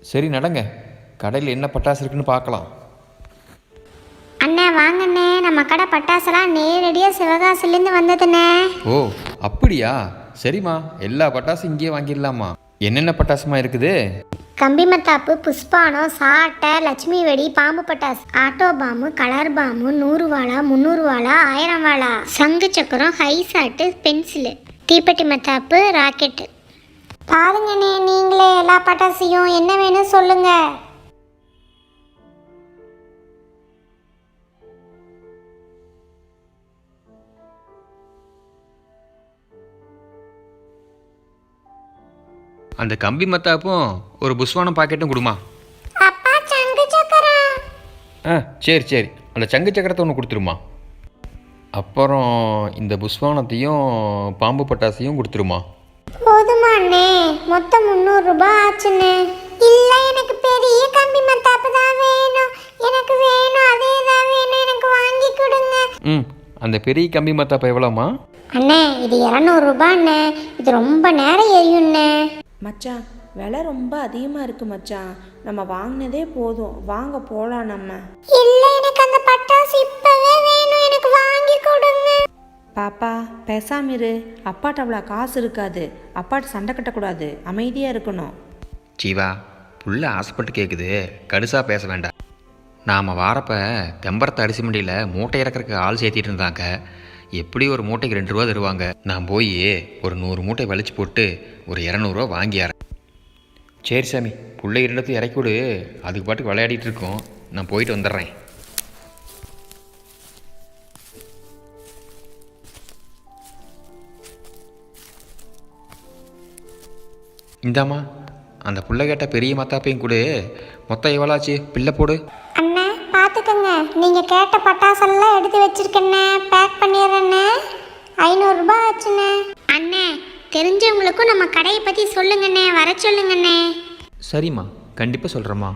சரி நடங்க, கடையில் என்ன பட்டாசு இருக்குன்னு பார்க்கலாம். அண்ணே வாங்கண்ணே, நம்ம கடை பட்டாசெல்லாம் நேரடியாக சிவகாசிலேருந்து வந்ததுண்ணே. ஓ அப்படியா, சரிம்மா. எல்லா பட்டாசும் இங்கேயே வாங்கிடலாமா? என்னென்ன பட்டாசுமா இருக்குது? கம்பி மத்தாப்பு, புஷ்பானம், சாட்டை, லட்சுமி வெடி, பாம்பு பட்டாசு, ஆட்டோ பாம்பு, கலர் பாம்பு, 100 வாழா, 300 வாழா, 1000 வாழா, சங்கு சக்கரம், ஹை சாட்டு, பென்சிலு, தீப்பெட்டி மத்தாப்பு, ராக்கெட்டு. பாருங்கண்ணே, நீங்களே எல்லா பட்டாசையும் என்ன வேணும் சொல்லுங்க. அந்த கம்பி மத்தாப்பும் ஒரு புஷ்வானம் பாக்கெட்டும் கொடுமா. அப்பா சங்கு சக்கரம். சரி சரி, அந்த சங்கு சக்கரத்தை ஒன்று கொடுத்துருமா. அப்புறம் இந்த புஷ்வானத்தையும் பாம்பு பட்டாசையும் கொடுத்துருமா. போதுமா அண்ணே? மொத்தம் 300 ரூபாய் ஆச்சுண்ணே. இல்ல, எனக்கு பெரிய கம்பி மத்தாப்பு தான் வேணும். எனக்கு வேணும், அதே தான் வேணும், எனக்கு வாங்கி கொடுங்க. அந்த பெரிய கம்பி மத்தாப்பு எவ்வளோம்மா? அண்ணே இது 200 ரூபாய் அண்ணே. இது ரொம்ப நேரம் எரியும்ண்ணே. மச்சான், விலை ரொம்ப அதிகமாக இருக்குது மச்சான். நம்ம வாங்கினதே போதும், வாங்க போகலாம் நம்ம. இல்ல, எனக்கு அந்த பட்டாசு இப்பவே வேணும், எனக்கு வாங்கி கொடுங்க. பாப்பா பேசாமிரு, அப்பாட்ட அவ்வளோ காசு இருக்காது. அப்பாட்ட சண்டை கட்டக்கூடாது, அமைதியாக இருக்கணும். ஜீவா, புள்ள ஆசைப்பட்டு கேட்குது, கடுசாக பேச வேண்டாம். நாம் வாரப்ப தெம்பரத்து அரிசி மண்டியில் மூட்டை இறக்கிறதுக்கு ஆள் சேர்த்திட்டு இருந்தாங்க. எப்படி ஒரு மூட்டைக்கு 2 ரூபா தருவாங்க. நான் போய் ஒரு 100 மூட்டை வலிச்சு போட்டு ஒரு 200 ரூபா வாங்கியாரேன். சரி சாமி, பிள்ளை 2 இறக்கி விடு, அதுக்கு பாட்டுக்கு விளையாடிட்டு இருக்கோம். நான் போயிட்டு வந்துடுறேன். இந்தாம்மா, அந்த புள்ள கேட்ட பெரிய மத்தாப்பையும் கொடு. மொத்தம் எவ்வளோச்சு பிள்ளை போடு. அண்ணே பார்த்துக்கங்க, நீங்க கேட்ட பட்டாசெல்லாம் எடுத்து வச்சிருக்கேண்ணே, பேக் பண்ணிடுறேண்ணே. 500 ரூபாய் ஆச்சுண்ணே. அண்ணே தெரிஞ்சவங்களுக்கும் நம்ம கடையை பற்றி சொல்லுங்கண்ணே, வர சொல்லுங்கண்ணே. சரிம்மா, கண்டிப்பாக சொல்கிறேம்மா.